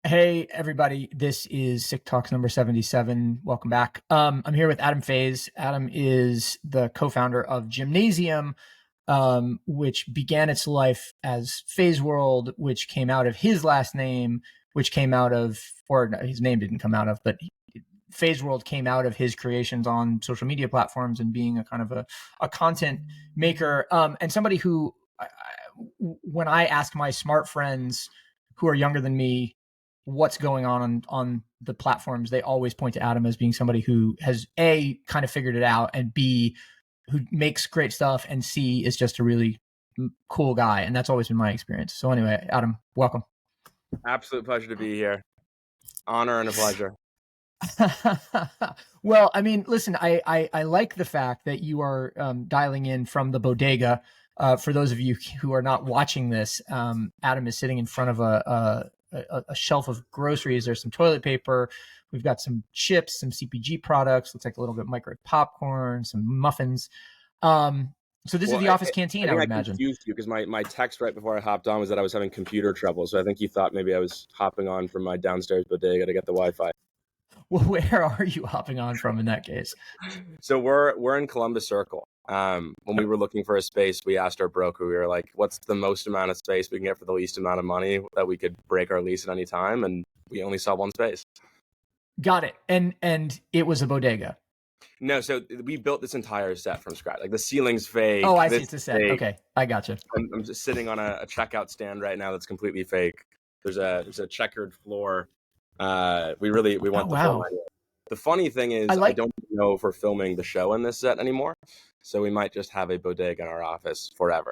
Hey everybody, this is Sick Talks number 77. Welcome back. I'm here with Adam Faze. Adam is the co-founder of Gymnasium, which began its life as Faze World, which came out of his last name, which came out of, or no, his name didn't come out of, but Faze World came out of his creations on social media platforms and being a kind of a content maker, and somebody who, when I ask my smart friends who are younger than me what's going on the platforms, they always point to Adam as being somebody who has A, kind of figured it out, and B, who makes great stuff, and C, is just a really cool guy. And that's always been my experience. So anyway, Adam, welcome. Absolute pleasure to be here. Honor and a pleasure. Well, I mean, listen, I like the fact that you are dialing in from the bodega. For those of you who are not watching this, Adam is sitting in front of a shelf of groceries. There's some toilet paper. We've got some chips, some CPG products. Looks like a little bit of microwave popcorn, some muffins. So this is the office canteen, I would imagine. I confused you because my text right before I hopped on was that I was having computer trouble. So I think you thought maybe I was hopping on from my downstairs bodega to get the Wi-Fi. Well, where are you hopping on from in that case? So we're in Columbus Circle. When we were looking for a space, we asked our broker, we were like, what's the most amount of space we can get for the least amount of money that we could break our lease at any time? And we only saw one space. Got it. And it was a bodega. No, so we built this entire set from scratch. Like the ceiling's fake. Oh, I see. It's a set. Fake. Okay, I gotcha. I'm just sitting on a checkout stand right now that's completely fake. There's a checkered floor. We want the full idea. The funny thing is, I don't know if we're filming the show in this set anymore, so we might just have a bodega in our office forever.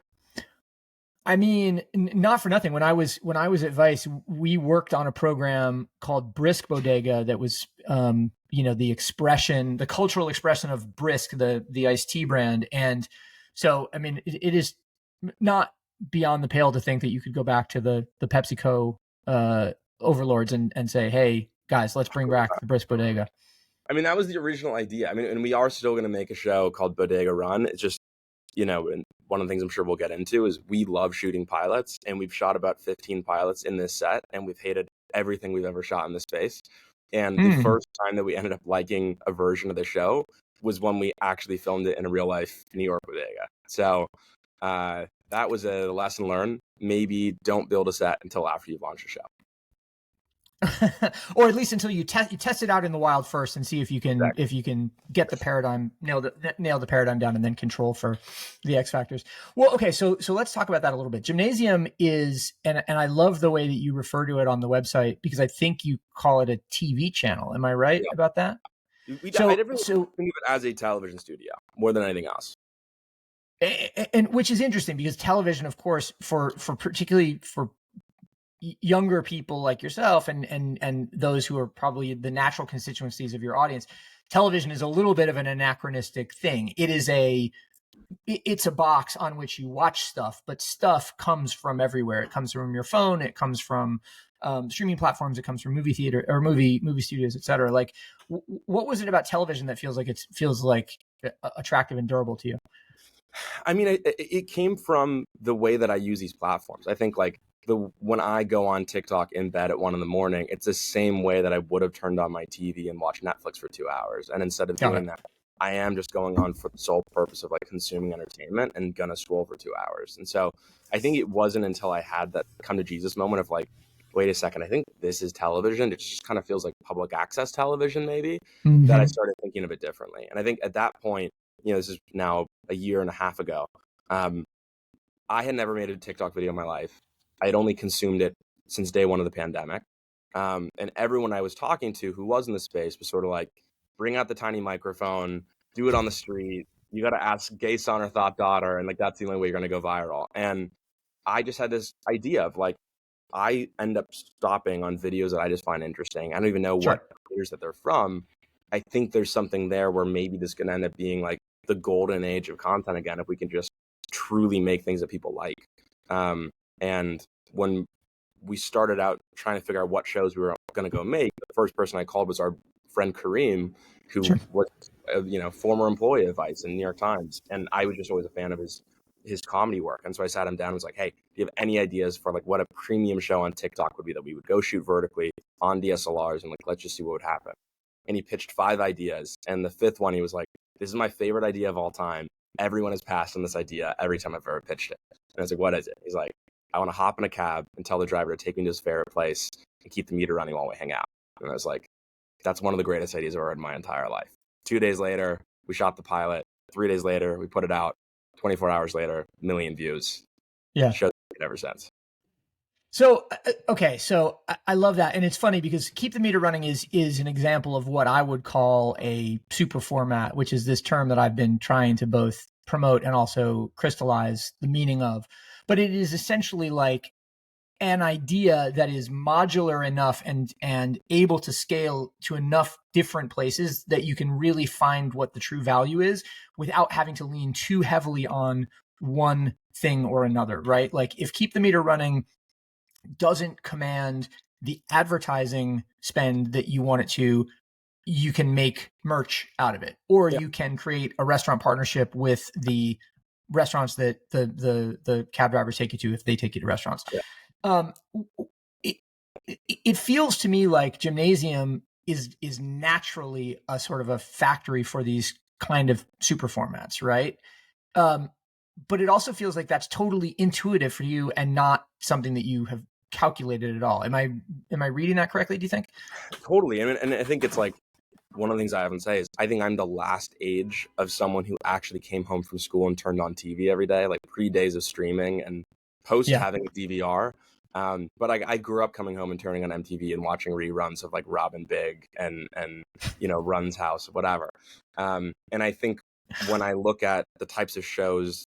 I mean, not for nothing. When I was at Vice, we worked on a program called Brisk Bodega that was, the cultural expression of Brisk, the iced tea brand. And so, I mean, it is not beyond the pale to think that you could go back to the PepsiCo overlords and say, hey, guys, let's bring back the Brisk Bodega. I mean, that was the original idea. I mean, and we are still going to make a show called Bodega Run. It's just, and one of the things I'm sure we'll get into is we love shooting pilots, and we've shot about 15 pilots in this set, and we've hated everything we've ever shot in this space. And the first time that we ended up liking a version of the show was when we actually filmed it in a real life New York bodega. So that was a lesson learned. Maybe don't build a set until after you've launched a show. Or at least until you test it out in the wild first and see if you can get the paradigm, nail the paradigm down, and then control for the X factors. Well, okay, so let's talk about that a little bit. Gymnasium is, and I love the way that you refer to it on the website, because I think you call it a TV channel. Am I right about that? I never think of it as a television studio more than anything else. And which is interesting because television, of course, for particularly for younger people like yourself and those who are probably the natural constituencies of your audience, television is a little bit of an anachronistic thing. It's a box on which you watch stuff, but stuff comes from everywhere. It comes from your phone. It comes from streaming platforms. It comes from movie theater or movie studios, et cetera. Like, what was it about television that feels like attractive and durable to you? I mean, it came from the way that I use these platforms. I think when I go on TikTok in bed at 1 a.m, it's the same way that I would have turned on my TV and watched Netflix for 2 hours. And instead of doing that, I am just going on for the sole purpose of consuming entertainment and gonna scroll for 2 hours. And so I think it wasn't until I had that come to Jesus moment of wait a second, I think this is television. It just kind of feels like public access television, maybe, that I started thinking of it differently. And I think at that point, this is now a year and a half ago, I had never made a TikTok video in my life. I had only consumed it since day one of the pandemic. And everyone I was talking to who was in the space was sort of like, bring out the tiny microphone, do it on the street. You got to ask gay son or thought daughter. And that's the only way you're going to go viral. And I just had this idea of I end up stopping on videos that I just find interesting. I don't even know what creators that they're from. I think there's something there where maybe this can end up being the golden age of content again, if we can just truly make things that people like. And when we started out trying to figure out what shows we were going to go make, the first person I called was our friend Kareem, who was a former employee of Vice and New York Times, and I was just always a fan of his his comedy work. And so I sat him down and was like, hey, do you have any ideas for like what a premium show on TikTok would be that we would go shoot vertically on DSLRs and like, let's just see what would happen. And he pitched 5 ideas. And the 5th one, he was like, this is my favorite idea of all time. Everyone has passed on this idea every time I've ever pitched it. And I was like, what is it? He's like, I want to hop in a cab and tell the driver to take me to his favorite place and keep the meter running while we hang out. And I was like, that's one of the greatest ideas I've ever heard in my entire life. 2 days later, we shot the pilot. 3 days later, we put it out. 24 hours later, 1 million views. Yeah. Show's it ever since. So, okay. So I love that. And it's funny because Keep the Meter Running is an example of what I would call a super format, which is this term that I've been trying to both promote and also crystallize the meaning of. But it is essentially like an idea that is modular enough and able to scale to enough different places that you can really find what the true value is without having to lean too heavily on one thing or another, right? Like if Keep the Meter Running doesn't command the advertising spend that you want it to, you can make merch out of it, or you can create a restaurant partnership with the restaurants that the cab drivers take you to if they take you to restaurants. It feels to me like Gymnasium is naturally a sort of a factory for these kind of super formats, right? But it also feels like that's totally intuitive for you and not something that you have calculated at all. Am I reading that correctly, do you think? Totally. And I think it's like one of the things I often say is I think I'm the last age of someone who actually came home from school and turned on TV every day, like pre-days of streaming and post having a DVR. But I grew up coming home and turning on MTV and watching reruns of like Robin Big and Run's House, whatever. And I think when I look at the types of shows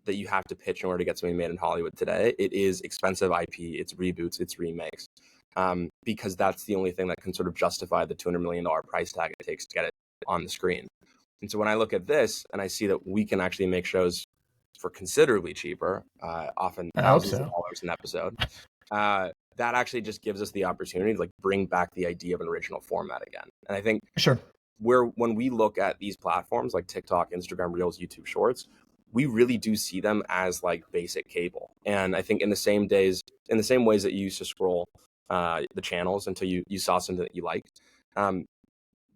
that you have to pitch in order to get something made in Hollywood today, it is expensive IP, it's reboots, it's remakes, because that's the only thing that can sort of justify the $200 million price tag it takes to get it on the screen. And so when I look at this and I see that we can actually make shows for considerably cheaper, often thousands of dollars an episode, that actually just gives us the opportunity to like bring back the idea of an original format again. And I think when we look at these platforms like TikTok, Instagram Reels, YouTube Shorts, we really do see them as like basic cable. And I think in the same ways that you used to scroll the channels until you saw something that you liked,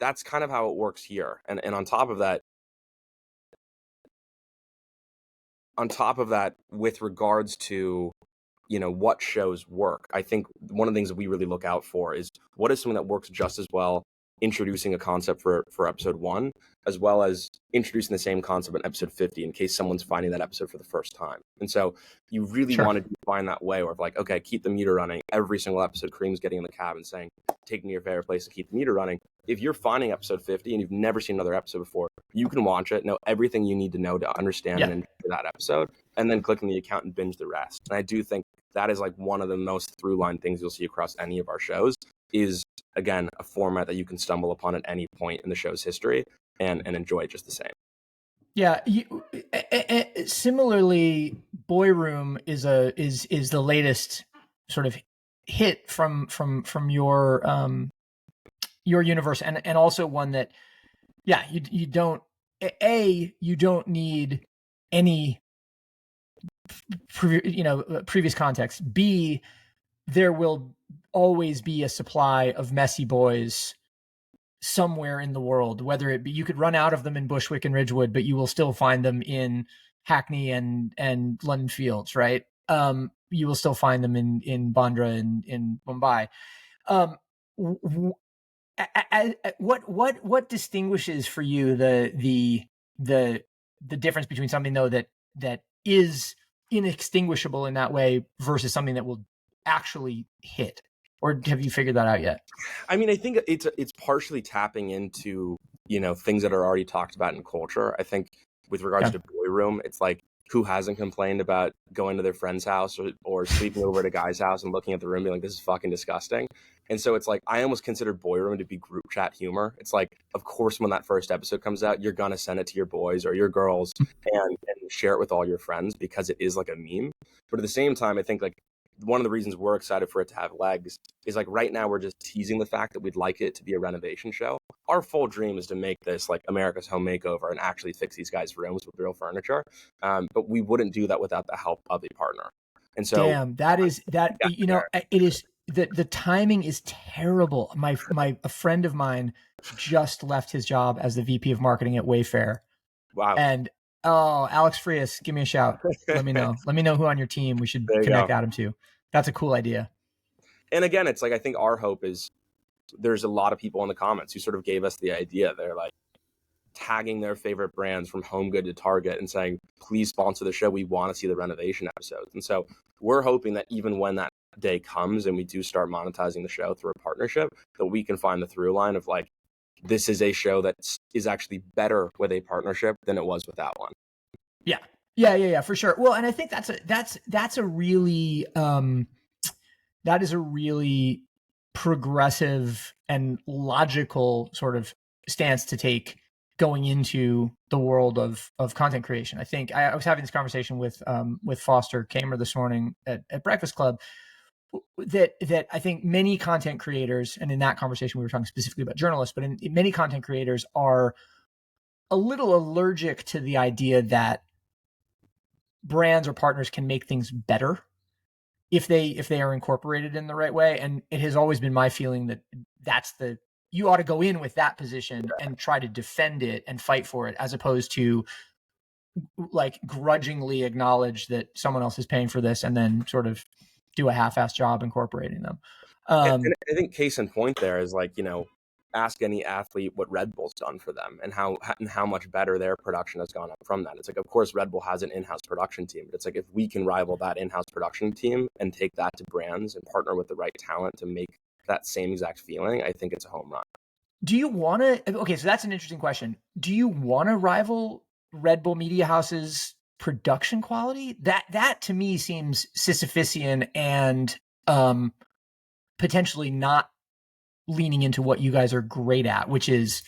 that's kind of how it works here. And on top of that, with regards to what shows work, I think one of the things that we really look out for is what is something that works just as well introducing a concept for episode 1, as well as introducing the same concept in episode 50 in case someone's finding that episode for the first time. And so you really want to find that way where like, okay, keep the meter running. Every single episode, Kareem's getting in the cab and saying, take me to your favorite place to keep the meter running. If you're finding episode 50 and you've never seen another episode before, you can watch it, know everything you need to know to understand and enjoy that episode, and then click on the account and binge the rest. And I do think that is like one of the most through line things you'll see across any of our shows is, again, a format that you can stumble upon at any point in the show's history and enjoy just the same. Yeah. Similarly, Boy Room is the latest sort of hit from your universe, and also one that, you don't need any previous context. B, there will always be a supply of messy boys somewhere in the world, whether it be, you could run out of them in Bushwick and Ridgewood, but you will still find them in Hackney and London Fields, right? You will still find them in Bandra and in Mumbai. What distinguishes for you the difference between something though that is inextinguishable in that way versus something that will actually hit? Or have you figured that out yet? I mean, I think it's partially tapping into, things that are already talked about in culture. I think with regards to Boy Room, it's like, who hasn't complained about going to their friend's house or sleeping over at a guy's house and looking at the room and being like, this is fucking disgusting. And so it's like, I almost consider Boy Room to be group chat humor. It's like, of course, when that first episode comes out, you're going to send it to your boys or your girls and share it with all your friends because it is like a meme. But at the same time, I think like one of the reasons we're excited for it to have legs is like right now we're just teasing the fact that we'd like it to be a renovation show. our full dream is to make this like America's Home Makeover and actually fix these guys' rooms with real furniture. But we wouldn't do that without the help of a partner. And so, Damn, that is that yeah, you know it is the timing is terrible. A friend of mine just left his job as the VP of marketing at Wayfair, wow. and Alex Frias, give me a shout. Let me know. Let me know who on your team we should There you connect go. Adam to. That's a cool idea. And again, it's like, I think our hope is there's a lot of people in the comments who sort of gave us the idea. They're like tagging their favorite brands from Home Good to Target and saying, please sponsor the show. We want to see the renovation episodes. And so we're hoping that even when that day comes and we do start monetizing the show through a partnership, that we can find the through line of like, this is a show that is actually better with a partnership than it was without one. Yeah, for sure. Well, and I think that's a really that is a really progressive and logical sort of stance to take going into the world of content creation. I think I was having this conversation with Foster Kamer this morning at Breakfast Club, that I think many content creators, and in that conversation we were talking specifically about journalists, but in many content creators are a little allergic to the idea that brands or partners can make things better if they are incorporated in the right way. And it has always been my feeling that you ought to go in with that position and try to defend it and fight for it, as opposed to like grudgingly acknowledge that someone else is paying for this and then sort of do a half-assed job incorporating them. And I think case in point there is like, ask any athlete what Red Bull's done for them and how much better their production has gone up from that. It's like, of course, Red Bull has an in-house production team, but it's like, if we can rival that in-house production team and take that to brands and partner with the right talent to make that same exact feeling, I think it's a home run. Do you want to? Okay, so that's an interesting question. Do you want to rival Red Bull Media House's production quality? That to me seems Sisyphusian and potentially not leaning into what you guys are great at, which is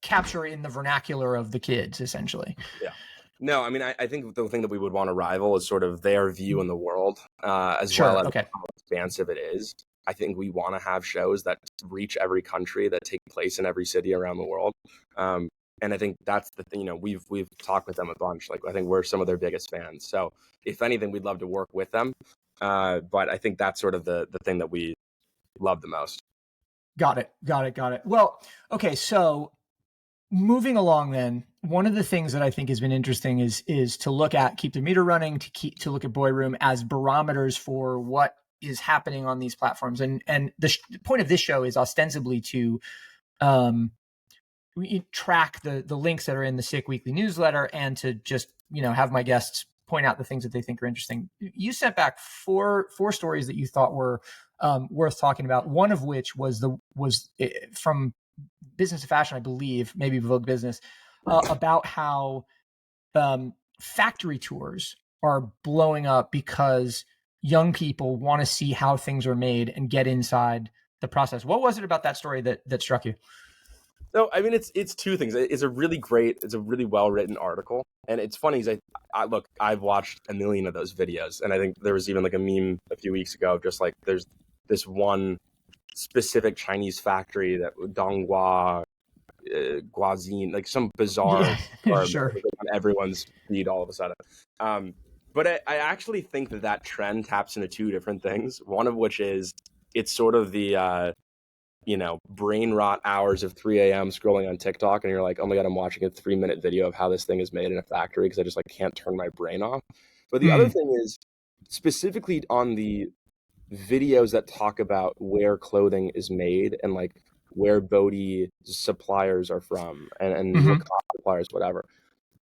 capture in the vernacular of the kids, essentially. Yeah. No, I mean, I think the thing that we would want to rival is sort of their view in the world, as well as how expansive it is. I think we want to have shows that reach every country, that take place in every city around the world. And I think that's the thing, we've talked with them a bunch. Like, I think we're some of their biggest fans. So if anything, we'd love to work with them. But I think that's sort of the thing that we love the most. Got it. Well, okay. So moving along then, one of the things that I think has been interesting is to look at Keep the Meter Running, to look at Boy Room as barometers for what is happening on these platforms. And the point of this show is ostensibly to track the links that are in the SIC weekly newsletter and to just, have my guests point out the things that they think are interesting. You sent back four stories that you thought were worth talking about. One of which was from Business to Fashion, I believe, maybe Vogue Business, about how factory tours are blowing up because young people want to see how things are made and get inside the process. What was it about that story that struck you? No, I mean, it's two things. It's a really well-written article. And it's funny, because I've watched a million of those videos. And I think there was even like a meme a few weeks ago of just like, there's this one specific Chinese factory that Donghua, Guazin, like some bizarre sure. on everyone's feed all of a sudden. But I actually think that trend taps into two different things. One of which is it's sort of the brain rot hours of 3 a.m. scrolling on TikTok, and you're like, oh my God, I'm watching a 3-minute video of how this thing is made in a factory because I just like can't turn my brain off. But the other thing is specifically on the videos that talk about where clothing is made and like where Bodhi suppliers are from and Lacoste suppliers, whatever.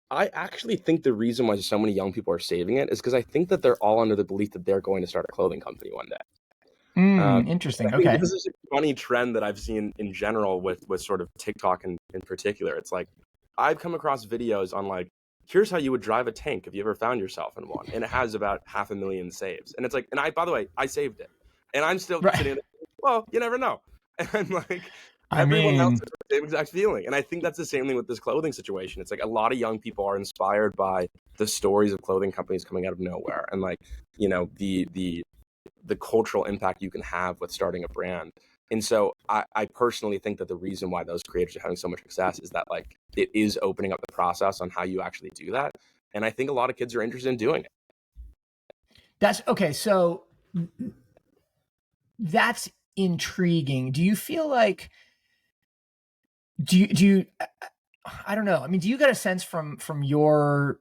I actually think the reason why so many young people are saving it is because I think that they're all under the belief that they're going to start a clothing company one day. Interesting. I think Okay. this is a funny trend that I've seen in general with sort of TikTok in particular. It's like I've come across videos on like, here's how you would drive a tank if you ever found yourself in one, and it has about 500,000 saves. And it's like, and by the way, I saved it, and I'm still sitting there, well, you never know. And like everyone else has the same exact feeling. And I think that's the same thing with this clothing situation. It's like a lot of young people are inspired by the stories of clothing companies coming out of nowhere, and like the cultural impact you can have with starting a brand. And so I personally think that the reason why those creators are having so much success is that like it is opening up the process on how you actually do that. And I think a lot of kids are interested in doing it. That's okay. So that's intriguing. Do you feel like, do you, I don't know. I mean, do you get a sense from your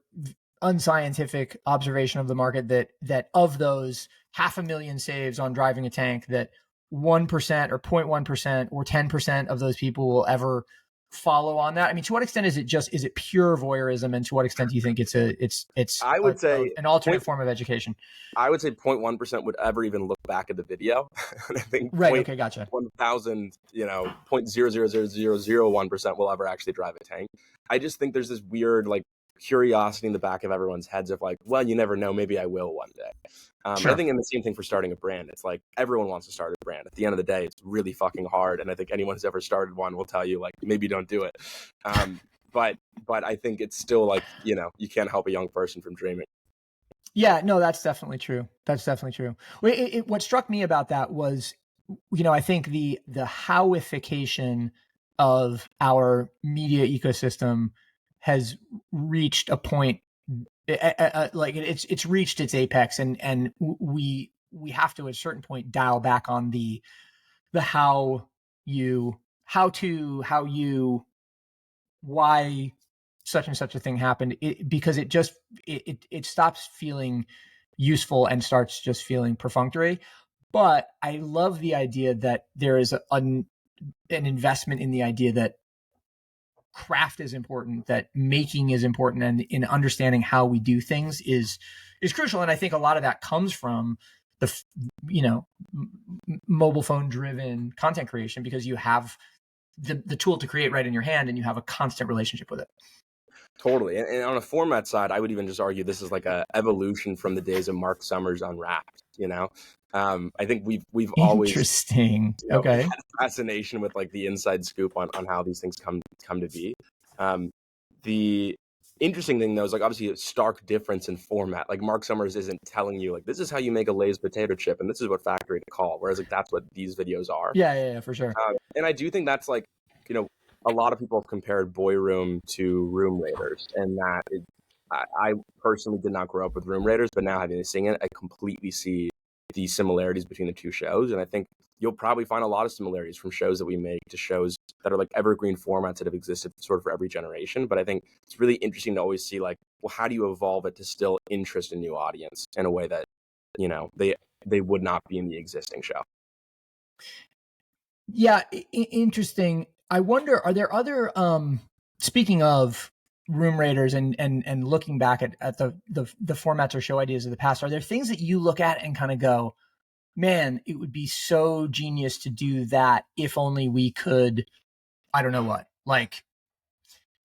unscientific observation of the market that of those 500,000 saves on driving a tank, that 1% or 0.1% or 10% of those people will ever follow on that? I mean, to what extent is it pure voyeurism, and to what extent do you think it's I would say an alternate form of education? I would say 0.1% would ever even look back at the video. And I think Right. Okay. Gotcha. 1,000, 0.00001% will ever actually drive a tank. I just think there's this weird like curiosity in the back of everyone's heads of like, well, you never know, maybe I will one day. Sure. I think in the same thing for starting a brand. It's like everyone wants to start a brand. At the end of the day, it's really fucking hard. And I think anyone who's ever started one will tell you like, maybe don't do it. But I think it's still like, you can't help a young person from dreaming. Yeah, no, that's definitely true. That's definitely true. What struck me about that was, I think the howification of our media ecosystem has reached a point, like it's reached its apex, and we have to at a certain point dial back on the how you, why such and such a thing happened, because it stops feeling useful and starts just feeling perfunctory. But I love the idea that there is an investment in the idea that craft is important, that making is important, and in understanding how we do things is crucial. And I think a lot of that comes from the mobile phone driven content creation, because you have the tool to create right in your hand, and you have a constant relationship with it. Totally. And on a format side, I would even just argue this is like a evolution from the days of Mark Summers Unwrapped, I think we've always interesting. Okay. had a fascination with like the inside scoop on how these things come to be. The interesting thing though is like obviously a stark difference in format. Like Mark Summers isn't telling you like this is how you make a Lay's potato chip and this is what factory to call, whereas like that's what these videos are. Yeah, for sure. And I do think that's like, a lot of people have compared Boy Room to Room Raiders, and that is, I personally did not grow up with Room Raiders, but now having seen it, I completely see the similarities between the two shows. And I think you'll probably find a lot of similarities from shows that we make to shows that are like evergreen formats that have existed sort of for every generation. But I think it's really interesting to always see like, well, how do you evolve it to still interest a new audience in a way that, they would not be in the existing show. Yeah, interesting. I wonder, are there other, speaking of Room Raiders and looking back at the formats or show ideas of the past, are there things that you look at and kind of go, man, it would be so genius to do that if only we could, I don't know what, like,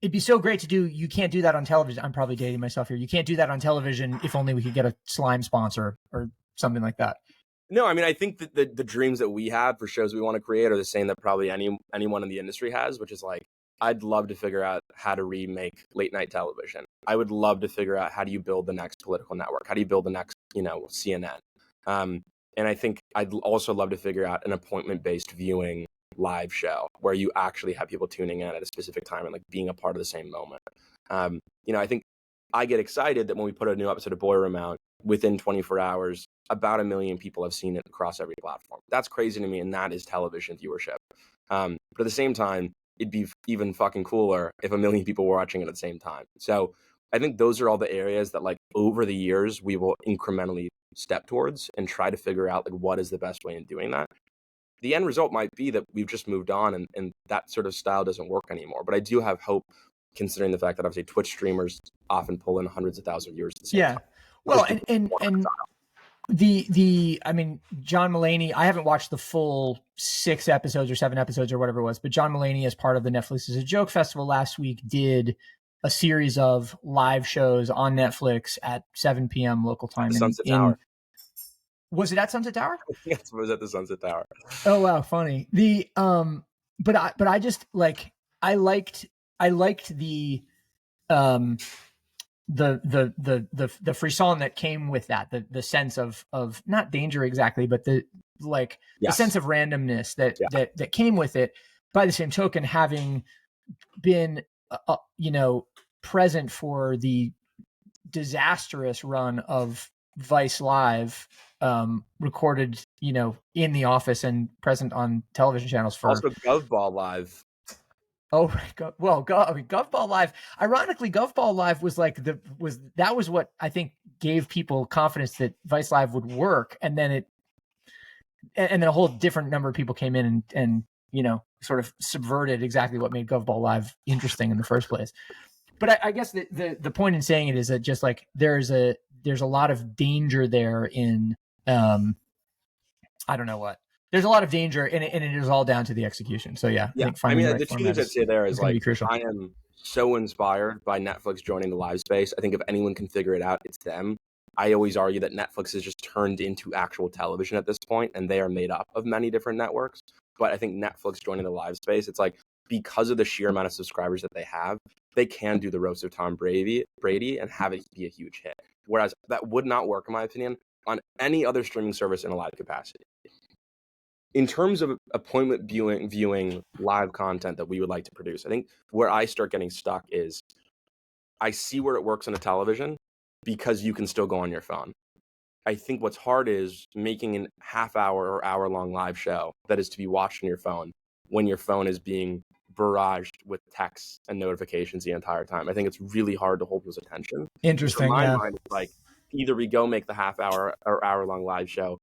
it'd be so great to do. You can't do that on television. I'm probably dating myself here. You can't do that on television if only we could get a slime sponsor or something like that. No, I mean, I think that the dreams that we have for shows we want to create are the same that probably anyone in the industry has, which is like, I'd love to figure out how to remake late night television. I would love to figure out how do you build the next political network? How do you build the next, CNN? And I think I'd also love to figure out an appointment-based viewing live show where you actually have people tuning in at a specific time and like being a part of the same moment. I think I get excited that when we put a new episode of Boy Room out, within 24 hours, about 1 million people have seen it across every platform. That's crazy to me, and that is television viewership. But at the same time, it'd be even fucking cooler if 1 million people were watching it at the same time. So I think those are all the areas that like over the years, we will incrementally step towards and try to figure out like what is the best way in doing that. The end result might be that we've just moved on and that sort of style doesn't work anymore. But I do have hope, considering the fact that obviously Twitch streamers often pull in hundreds of thousands of viewers at the same time. Well, and I mean, John Mulaney, I haven't watched the full 6 episodes or 7 episodes or whatever it was, but John Mulaney, as part of the Netflix is a Joke Festival last week, did a series of live shows on Netflix at 7 p.m. local time. The Sunset Tower. Was it at Sunset Tower? Yes, it was at the Sunset Tower. Oh wow, funny. But I just like, I liked the frisson that came with that, the sense of not danger exactly, but the like the Yes. sense of randomness that Yeah. that came with it. By the same token, having been present for the disastrous run of Vice Live, recorded in the office and present on television channels for Also, Govball Live. Oh, well, Govball Live. Ironically, Govball Live was like that was what I think gave people confidence that Vice Live would work, and then a whole different number of people came in and sort of subverted exactly what made Govball Live interesting in the first place. But I guess the point in saying it is that just like there's a lot of danger there in I don't know what. There's a lot of danger, and it is all down to the execution. So yeah, I think I finding mean, the right the two format things I'd say there is going to be like, crucial. I am so inspired by Netflix joining the live space. I think if anyone can figure it out, it's them. I always argue that Netflix is just turned into actual television at this point, and they are made up of many different networks. But I think Netflix joining the live space, it's like, because of the sheer amount of subscribers that they have, they can do the roast of Tom Brady and have it be a huge hit. Whereas that would not work, in my opinion, on any other streaming service in a live capacity. In terms of appointment viewing live content that we would like to produce, I think where I start getting stuck is I see where it works on a television because you can still go on your phone. I think what's hard is making a half-hour or hour-long live show that is to be watched on your phone when your phone is being barraged with texts and notifications the entire time. I think it's really hard to hold people's attention. So in Interesting, my yeah. mind, it's like either we go make the half-hour or hour-long live show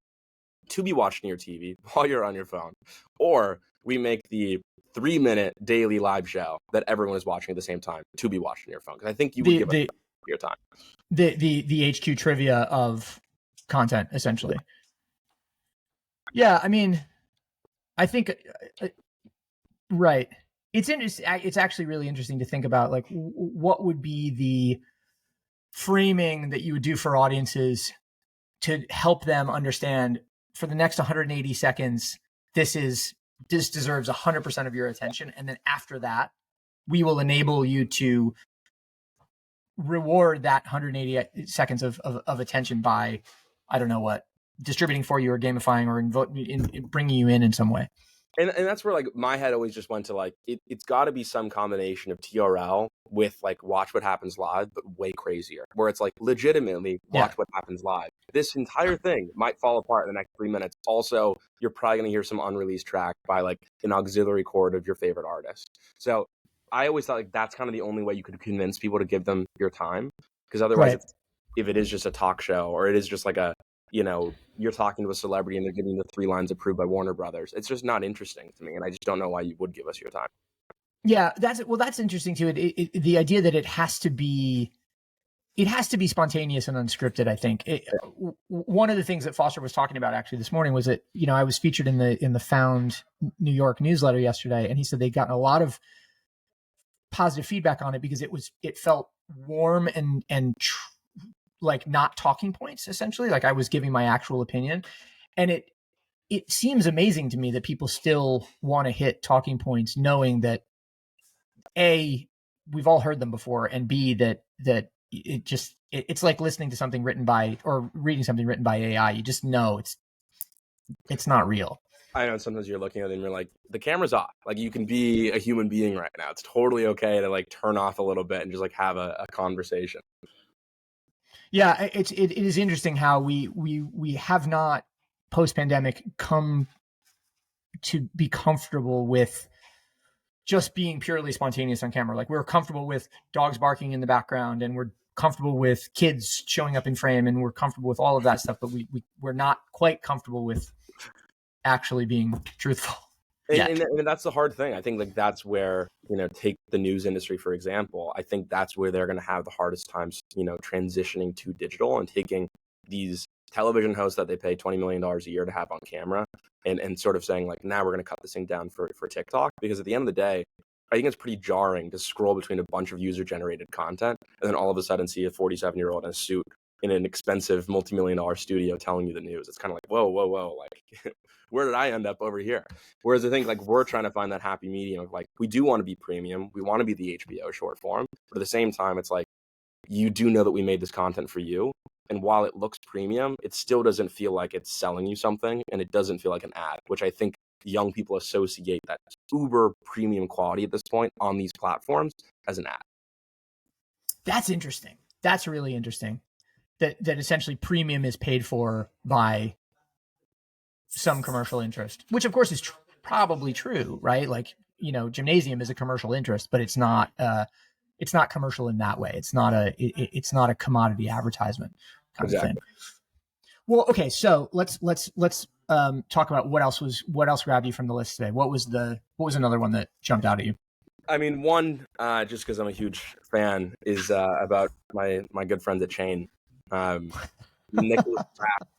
to be watching your TV while you're on your phone, or we make the 3-minute daily live show that everyone is watching at the same time to be watching your phone. Because I think you would give us your time. The HQ trivia of content, essentially. Yeah, I mean, I think right. It's interesting. It's actually really interesting to think about, like, what would be the framing that you would do for audiences to help them understand for the next 180 seconds, this deserves 100% of your attention. And then after that, we will enable you to reward that 180 seconds of attention by, I don't know what, distributing for you or gamifying or bringing you in some way. And that's where, like, my head always just went to, like, it's got to be some combination of TRL with, like, watch what happens live, but way crazier, where it's like legitimately watch what happens live. This entire thing might fall apart in the next 3 minutes. Also, you're probably going to hear some unreleased track by, like, an auxiliary chord of your favorite artist. So I always thought, like, that's kind of the only way you could convince people to give them your time, because otherwise, if it is just a talk show or it is just like a, you're talking to a celebrity and they're giving the 3 lines approved by Warner Brothers, it's just not interesting to me. And I just don't know why you would give us your time. Yeah, that's interesting too. The idea that it has to be spontaneous and unscripted. I think one of the things that Foster was talking about actually this morning was that, I was featured in the Found New York newsletter yesterday, and he said they'd gotten a lot of positive feedback on it because it felt warm and like not talking points, essentially. Like I was giving my actual opinion, and it seems amazing to me that people still want to hit talking points, knowing that A, we've all heard them before, and B, that it's like listening to something written by or reading something written by AI. You just know it's not real. I know sometimes you're looking at it and you're like, the camera's off. Like, you can be a human being right now. It's totally okay to, like, turn off a little bit and just, like, have a conversation. Yeah, it is interesting how we have not post-pandemic come to be comfortable with just being purely spontaneous on camera. Like, we're comfortable with dogs barking in the background, and we're comfortable with kids showing up in frame, and we're comfortable with all of that stuff, but we're not quite comfortable with actually being truthful. And that's the hard thing. I think, like, that's where, take the news industry, for example. I think that's where they're going to have the hardest times, transitioning to digital and taking these television hosts that they pay $20 million a year to have on camera and sort of saying, like, now we're going to cut this thing down for TikTok. Because at the end of the day, I think it's pretty jarring to scroll between a bunch of user-generated content and then all of a sudden see a 47-year-old in a suit in an expensive multi-million-dollar studio telling you the news. It's kind of like, whoa, like, where did I end up over here? Whereas I think, like, we're trying to find that happy medium of, like, we do want to be premium, we want to be the HBO short form, but at the same time, it's like, you do know that we made this content for you, And while it looks premium, it still doesn't feel like it's selling you something, and it doesn't feel like an ad, which I think young people associate that uber premium quality at this point on these platforms as an ad. That's interesting. That's really interesting. That essentially premium is paid for by some commercial interest, which of course is probably true, right? Like, Gymnasium is a commercial interest, but it's not commercial in that way. It's not a commodity advertisement kind of thing. Well, okay, so let's talk about what else grabbed you from the list today. What was another one that jumped out at you? I mean, one, just because I'm a huge fan, is about my good friends at Chain. Nicholas Kraft,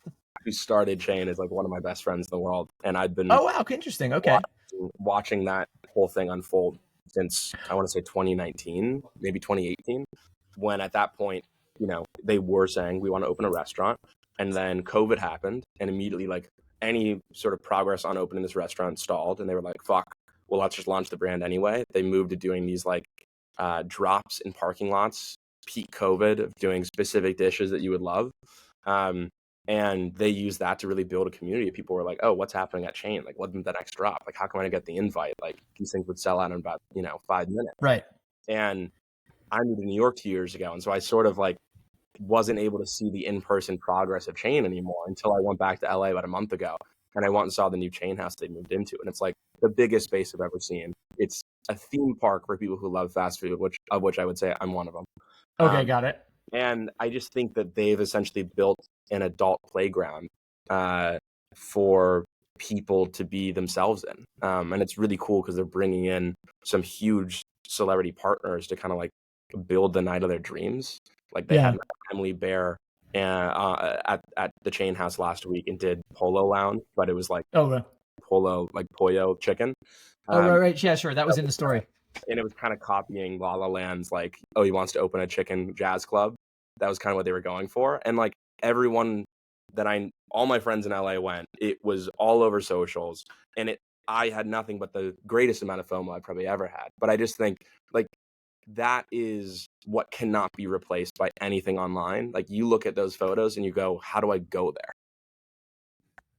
who started Chain, is like one of my best friends in the world, and I've been Interesting. Okay, watching that whole thing unfold since, I want to say, 2019, maybe 2018, when at that point, they were saying we want to open a restaurant, and then COVID happened, and immediately, like, any sort of progress on opening this restaurant stalled, and they were like, fuck, well, let's just launch the brand anyway. They moved to doing these like drops in parking lots, peak COVID, of doing specific dishes that you would love. And they used that to really build a community. People were like, oh, what's happening at Chain? Like, what's the next drop? Like, how come I get the invite? Like, these things would sell out in about, 5 minutes. Right. And I moved to New York 2 years ago. And so I sort of like wasn't able to see the in-person progress of Chain anymore until I went back to LA about a month ago. And I went and saw the new Chain house they moved into. And it's like the biggest space I've ever seen. It's a theme park for people who love fast food, which I would say I'm one of them. Okay, got it. And I just think that they've essentially built an adult playground for people to be themselves in. And it's really cool because they're bringing in some huge celebrity partners to kind of like build the night of their dreams. Like they had Emily Bear at the Chain house last week and did Polo Lounge, but it was like Polo, like pollo chicken. Right. Yeah, sure. That was in the story. And it was kind of copying La La Land's, like, oh, he wants to open a chicken jazz club. That was kind of what they were going for. And like everyone all my friends in LA went, it was all over socials, and I had nothing but the greatest amount of FOMO I've probably ever had. But I just think like that is what cannot be replaced by anything online. Like you look at those photos and you go, how do I go there?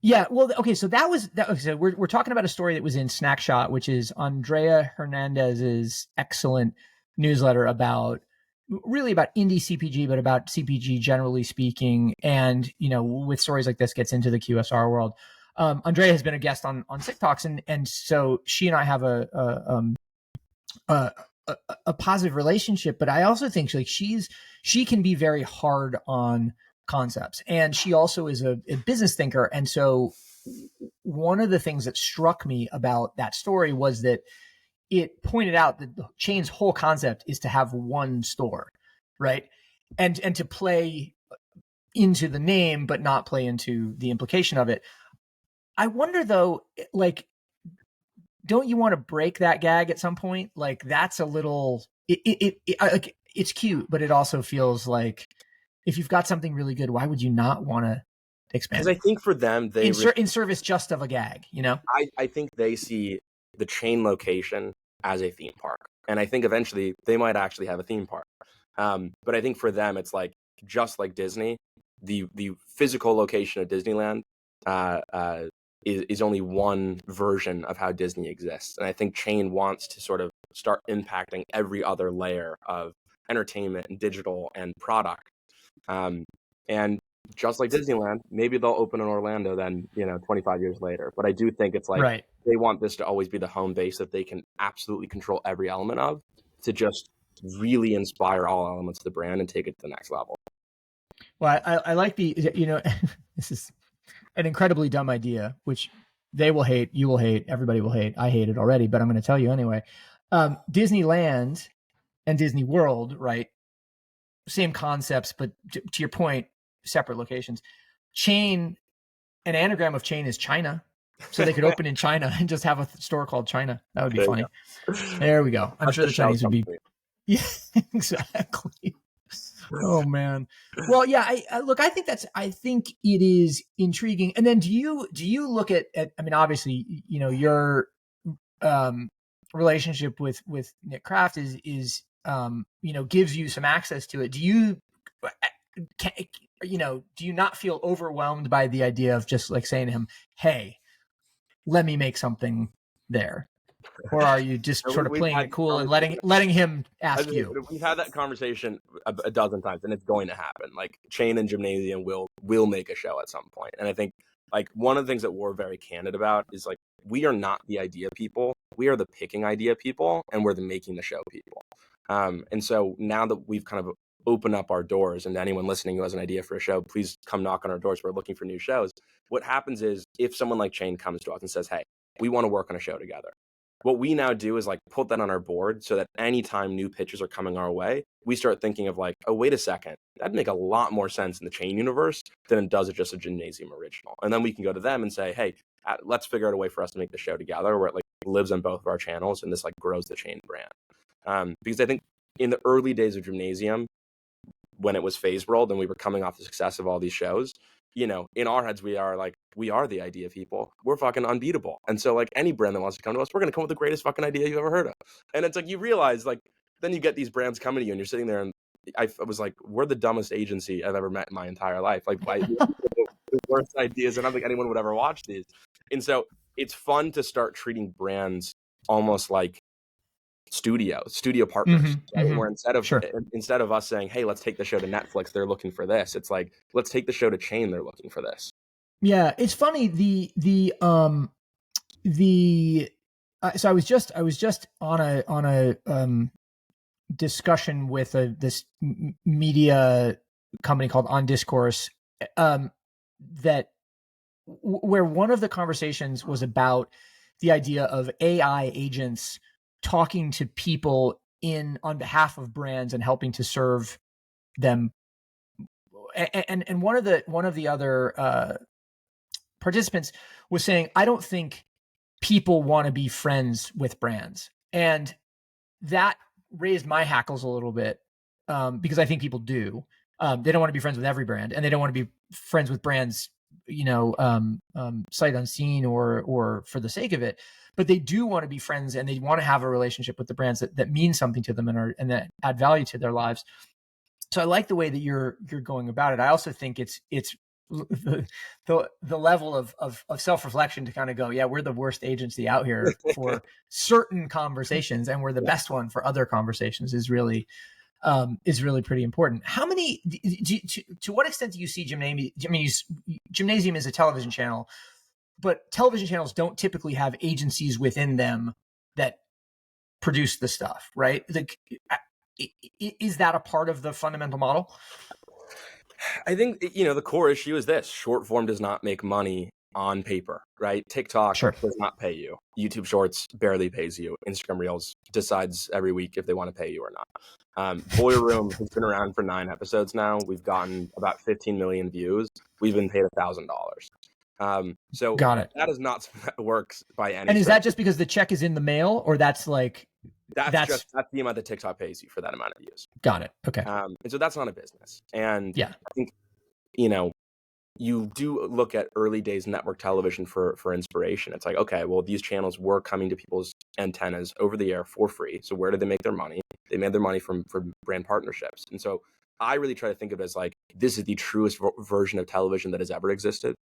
Yeah, well, okay, so so we're talking about a story that was in Snackshot, which is Andrea Hernandez's excellent newsletter about indie CPG, but about CPG generally speaking, and with stories like this gets into the QSR world. Andrea has been a guest on SIC Talks, and so she and I have a positive relationship, but I also think like she can be very hard on concepts, and she also is a business thinker. And so one of the things that struck me about that story was that it pointed out that the Chain's whole concept is to have one store, right? And to play into the name, but not play into the implication of it. I wonder though, like, don't you want to break that gag at some point? Like that's a little, like it's cute, but it also feels like if you've got something really good, why would you not want to expand? Because I think for them, they in service just of a gag, I think they see the Chain location as a theme park, and I think eventually they might actually have a theme park. But I think for them, it's like just like Disney, the physical location of Disneyland is only one version of how Disney exists, and I think Chain wants to sort of start impacting every other layer of entertainment and digital and product. And just like Disneyland, maybe they'll open in Orlando then, 25 years later. But I do think it's like they want this to always be the home base that they can absolutely control every element of, to just really inspire all elements of the brand and take it to the next level. Well, I like this is an incredibly dumb idea, which they will hate, you will hate, everybody will hate. I hate it already, but I'm going to tell you anyway. Disneyland and Disney World, right? Same concepts, but to your point, separate locations. Chain, an anagram of Chain is China. So they could open in China and just have a store called China. That would be funny. There we go. I'm sure the Chinese would be. Yeah, exactly. Oh man. Well, yeah. I think it is intriguing. And then do you look at I mean, obviously, your relationship with Nick Kraft is gives you some access to it. can, do you not feel overwhelmed by the idea of just like saying to him, hey, let me make something there? Or are you just So sort of we've playing had it cool and conversations. letting him ask you? We've had that conversation a dozen times, and it's going to happen. Like Chain and Gymnasium will make a show at some point, and I think like one of the things that we're very candid about is like we are not the idea people, we are the picking idea people, and we're the making the show people. And so now that we've kind of opened up our doors, and anyone listening who has an idea for a show, please come knock on our doors. We're looking for new shows. What happens is if someone like Chain comes to us and says, "Hey, we want to work on a show together," what we now do is like put that on our board so that anytime new pitches are coming our way, we start thinking of like, oh, wait a second, that'd make a lot more sense in the Chain universe than it does it just a Gymnasium original. And then we can go to them and say, hey, let's figure out a way for us to make the show together where it like lives on both of our channels and this like grows the Chain brand. Because I think in the early days of Gymnasium, when it was Faze World and we were coming off the success of all these shows, in our heads, we are the idea people. We're fucking unbeatable. And so like any brand that wants to come to us, we're going to come with the greatest fucking idea you've ever heard of. And it's like, you realize like, then you get these brands coming to you and you're sitting there and I was like, we're the dumbest agency I've ever met in my entire life. Like the worst ideas. And I don't think anyone would ever watch these. And so it's fun to start treating brands almost like studio partners, right? Where instead of us saying, hey, let's take the show to Netflix, they're looking for this, it's like, let's take the show to Chain, they're looking for this. Yeah, it's funny. So I was just on a discussion with this media company called On Discourse, that where one of the conversations was about the idea of AI agents talking to people on behalf of brands and helping to serve them. And one of the other participants was saying, I don't think people want to be friends with brands. And that raised my hackles a little bit, because I think people do. They don't want to be friends with every brand, and they don't want to be friends with brands, sight unseen or for the sake of it. But they do want to be friends, and they want to have a relationship with the brands that mean something to them and that add value to their lives. So I like the way that you're going about it. I also think it's the level of self-reflection to kind of go, yeah, we're the worst agency out here for certain conversations, and we're the best one for other conversations is really pretty important. How many, to what extent do you see Gymnasium? I mean, Gymnasium is a television channel, but television channels don't typically have agencies within them that produce the stuff, right? Like, is that a part of the fundamental model? I think, the core issue is this: short form does not make money on paper, right? TikTok does not pay you. YouTube Shorts barely pays you. Instagram Reels decides every week if they want to pay you or not. Boiler Room has been around for 9 episodes now. We've gotten about 15 million views. We've been paid $1,000. So Got it. that is not something that works by any. And is that just because the check is in the mail, or that's like that's the amount that TikTok pays you for that amount of views? Got it. Okay. And so that's not a business. And yeah, I think you do look at early days network television for inspiration. It's like, okay, well, these channels were coming to people's antennas over the air for free. So where did they make their money? They made their money from brand partnerships. And so I really try to think of it as like, this is the truest version of television that has ever existed: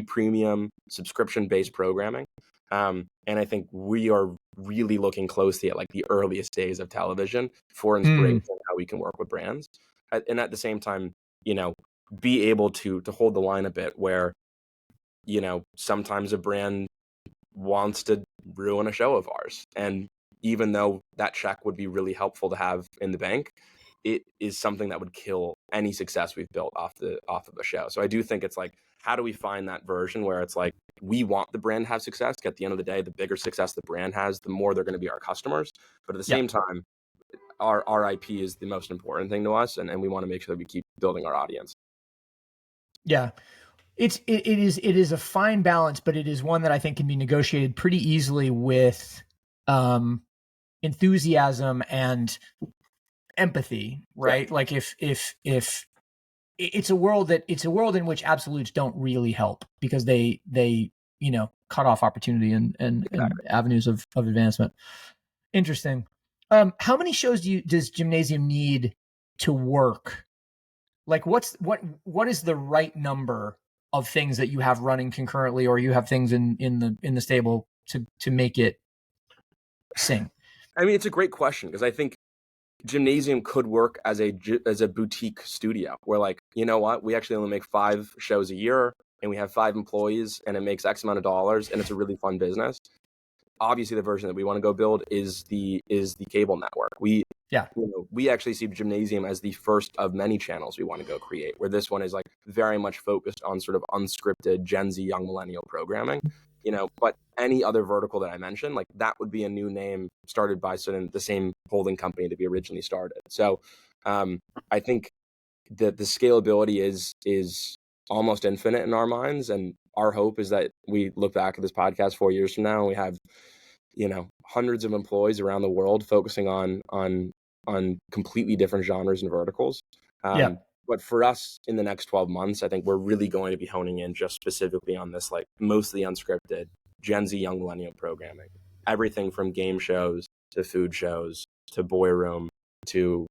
premium subscription-based programming. And I think we are really looking closely at like the earliest days of television for inspiration, how we can work with brands. And at the same time, be able to hold the line a bit where, sometimes a brand wants to ruin a show of ours. And even though that check would be really helpful to have in the bank, it is something that would kill any success we've built off of a show. So I do think it's like, how do we find that version where it's like, we want the brand to have success? At the end of the day, the bigger success the brand has, the more they're going to be our customers. But at the same time, our IP is the most important thing to us, and we want to make sure that we keep building our audience. Yeah. It is a fine balance, but it is one that I think can be negotiated pretty easily with enthusiasm and empathy, right? Yeah. Like if it's a world in which absolutes don't really help, because they cut off opportunity and avenues of advancement. Interesting. How many shows does Gymnasium need to work? Like what is the right number of things that you have running concurrently, or you have things in the stable to make it sing? I mean, it's a great question, because I think Gymnasium could work as a boutique studio where, like, you know what, we actually only make 5 shows a year and we have 5 employees and it makes X amount of dollars and it's a really fun business. Obviously, the version that we want to go build is the cable network. Yeah. We actually see Gymnasium as the first of many channels we want to go create, where this one is like very much focused on sort of unscripted Gen Z young millennial programming. But any other vertical that I mentioned, like, that would be a new name started by sort of the same holding company that we originally started. So I think that the scalability is almost infinite in our minds, and our hope is that we look back at this podcast 4 years from now and we have hundreds of employees around the world focusing on completely different genres and verticals. Yeah. But for us, in the next 12 months, I think we're really going to be honing in just specifically on this, like, mostly unscripted Gen Z young millennial programming. Everything from game shows to food shows to boy room to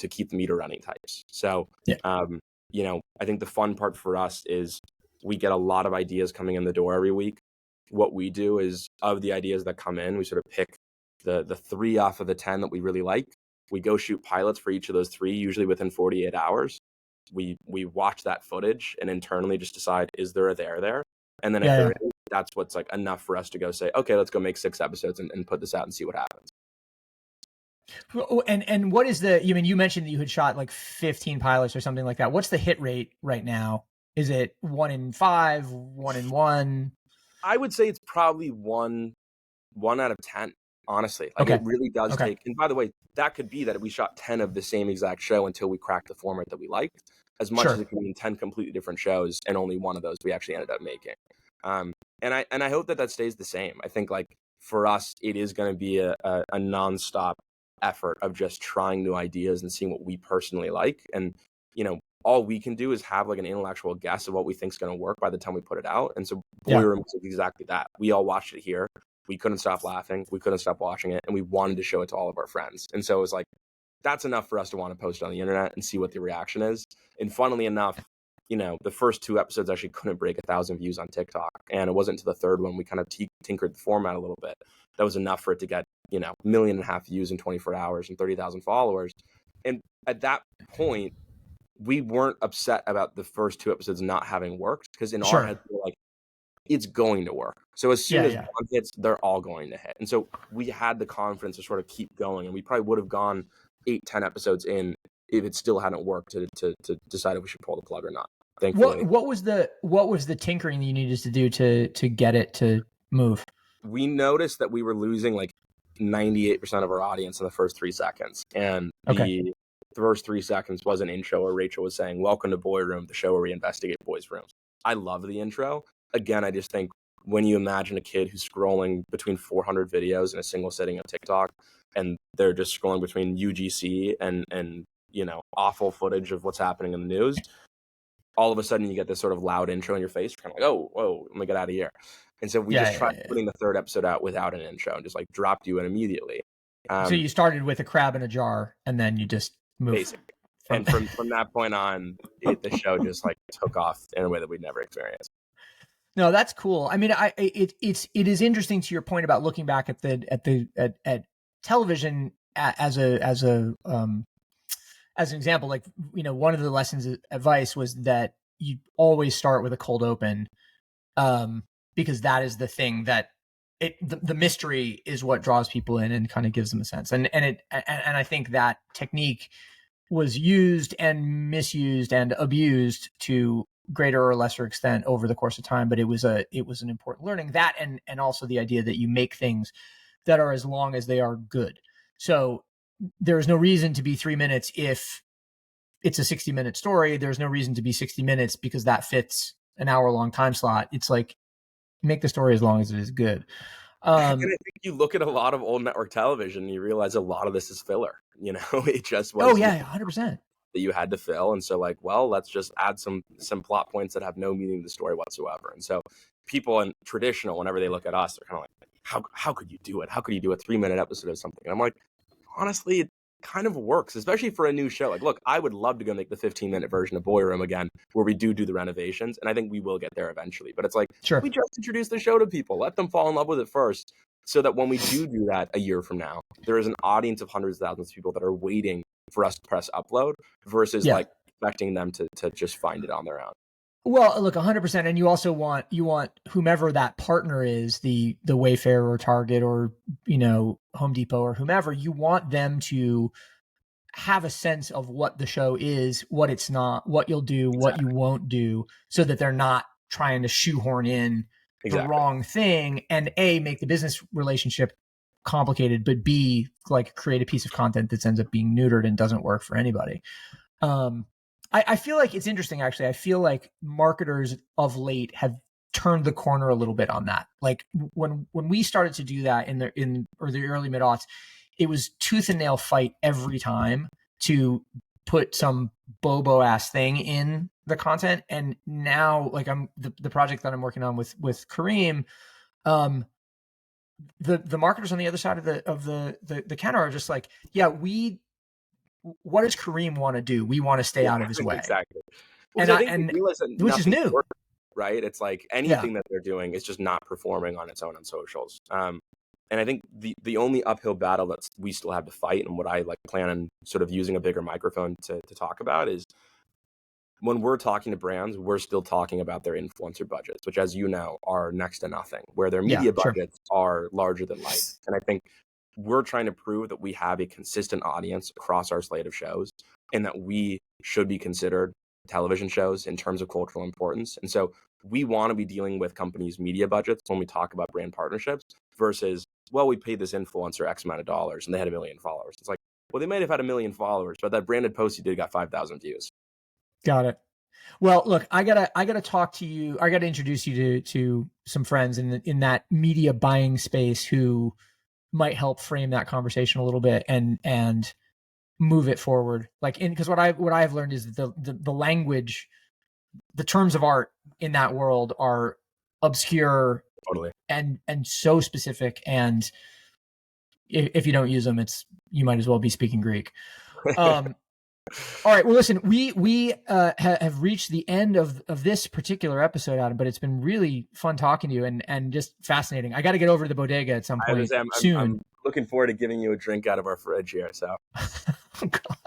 keep the meter running types. So, Yeah. I think the fun part for us is we get a lot of ideas coming in the door every week. What we do is, of the ideas that come in, we sort of pick the 3 off of the 10 that we really like. We go shoot pilots for each of those 3, usually within 48 hours. We watch that footage and internally just decide, is there a there? And then if there is, that's what's like enough for us to go say, okay, let's go make 6 episodes and put this out and see what happens. And what is you mentioned that you had shot like 15 pilots or something like that. What's the hit rate right now? Is it 1 in 5, 1 in 1? I would say it's probably one out of 10, honestly. Like, Okay. it really does Okay. take, and by the way, that could be that we shot 10 of the same exact show until we cracked the format that we liked, as much as it can mean 10 completely different shows and only one of those we actually ended up making. And I hope that stays the same. I think, like, for us, it is going to be a nonstop effort of just trying new ideas and seeing what we personally like. And, all we can do is have like an intellectual guess of what we think is going to work by the time we put it out. And so Boy Room is exactly that. We all watched it here. We couldn't stop laughing. We couldn't stop watching it. And we wanted to show it to all of our friends. And so it was like, that's enough for us to want to post it on the internet and see what the reaction is. And funnily enough, the first 2 episodes actually couldn't break 1,000 views on TikTok. And it wasn't until the third one we kind of tinkered the format a little bit. That was enough for it to get, 1.5 million views in 24 hours and 30,000 followers. And at that point, we weren't upset about the first 2 episodes not having worked, because in our heads, we're like, it's going to work. So as soon as one hits, they're all going to hit. And so we had the confidence to sort of keep going, and we probably would have gone 8-10 episodes in if it still hadn't worked to decide if we should pull the plug or not. Thankfully, what was the tinkering that you needed to do to get it to move? We noticed that we were losing like 98% of our audience in the first 3 seconds, and the first 3 seconds was an intro where Rachel was saying, "Welcome to Boy Room, the show where we investigate boys' rooms." I love the intro. Again, I just think when you imagine a kid who's scrolling between 400 videos in a single sitting of TikTok, and they're just scrolling between UGC and awful footage of what's happening in the news, all of a sudden you get this sort of loud intro in your face. You're kind of like, oh, whoa, let me get out of here. And so we tried putting the 3rd episode out without an intro and just like dropped you in immediately. So you started with a crab in a jar, and then you just moved. Basically. And from that point on, the show just like took off in a way that we'd never experienced. No, that's cool. I mean, it is interesting to your point about looking back at television as an example. Like, one of the lessons of advice was that you always start with a cold open, because that is the thing that the mystery is what draws people in and kind of gives them a sense. And I think that technique was used and misused and abused to greater or lesser extent over the course of time, but it was an important learning, that and also the idea that you make things that are as long as they are good. So there's no reason to be 3 minutes if it's a 60-minute story. There's no reason to be 60 minutes because that fits an hour-long time slot. It's like, make the story as long as it is good. And I think you look at a lot of old network television and you realize a lot of this is filler. It just was 100% that you had to fill. And so, like, well, let's just add some plot points that have no meaning to the story whatsoever. And so people in traditional, whenever they look at us, they're kind of like, how could you do it? How could you do a 3-minute episode of something? And I'm like, honestly, kind of works, especially for a new show. Like, look, I would love to go make the 15-minute version of Boy Room again, where we do the renovations, and I think we will get there eventually. But it's like, Sure. we just introduced the show to people. Let them fall in love with it first, so that when we do that a year from now, there is an audience of hundreds of thousands of people that are waiting for us to press upload versus like expecting them to just find it on their own. Well, look, 100%. And you also want whomever that partner is, the Wayfair or Target or, Home Depot or whomever, you want them to have a sense of what the show is, what it's not, what you'll do, what you won't do, so that they're not trying to shoehorn in the wrong thing and A, make the business relationship complicated, but B, like create a piece of content that ends up being neutered and doesn't work for anybody. I feel like it's interesting, actually. I feel like marketers of late have turned the corner a little bit on that. Like when we started to do that in the early mid-aughts, it was tooth and nail fight every time to put some bobo ass thing in the content. And now, like the project that I'm working on with Kareem, the marketers on the other side of the counter are just like, yeah, what does Kareem want to do? We want to stay out of his way. Exactly. Well, Which is new, right? It's like anything that they're doing is just not performing on its own on socials. And I think the only uphill battle that we still have to fight, and what I plan on sort of using a bigger microphone to talk about, is when we're talking to brands, we're still talking about their influencer budgets, which, as you know, are next to nothing, where their media budgets are larger than life. And I think we're trying to prove that we have a consistent audience across our slate of shows and that we should be considered television shows in terms of cultural importance. And so we want to be dealing with companies' media budgets when we talk about brand partnerships versus, well, we paid this influencer X amount of dollars and they had 1 million followers. It's like, well, they might have had 1 million followers, but that branded post you did got 5,000 views. Got it. Well, look, I gotta talk to you. I gotta introduce you to some friends in that media buying space who might help frame that conversation a little bit and move it forward. Because what I've learned is that the language, the terms of art in that world are obscure, totally, and so specific. And if you don't use them, you might as well be speaking Greek. All right. Well, listen, we have reached the end of this particular episode, Adam, but it's been really fun talking to you and just fascinating. I got to get over to the bodega at some point soon. I'm looking forward to giving you a drink out of our fridge here. So, oh, God.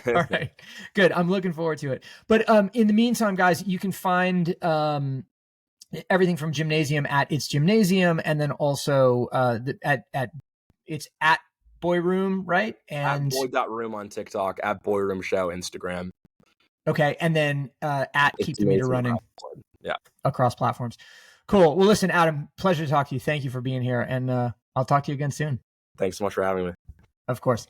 All right, good. I'm looking forward to it. But in the meantime, guys, you can find everything from Gymnasium at its Gymnasium, and then also it's at Boy Room, right? And at boy.room on TikTok, at Boy Room Show Instagram. Okay, and then at Keep the Meter Running. Yeah, across platforms. Cool. Well, listen, Adam, pleasure to talk to you. Thank you for being here, and I'll talk to you again soon. Thanks so much for having me. Of course.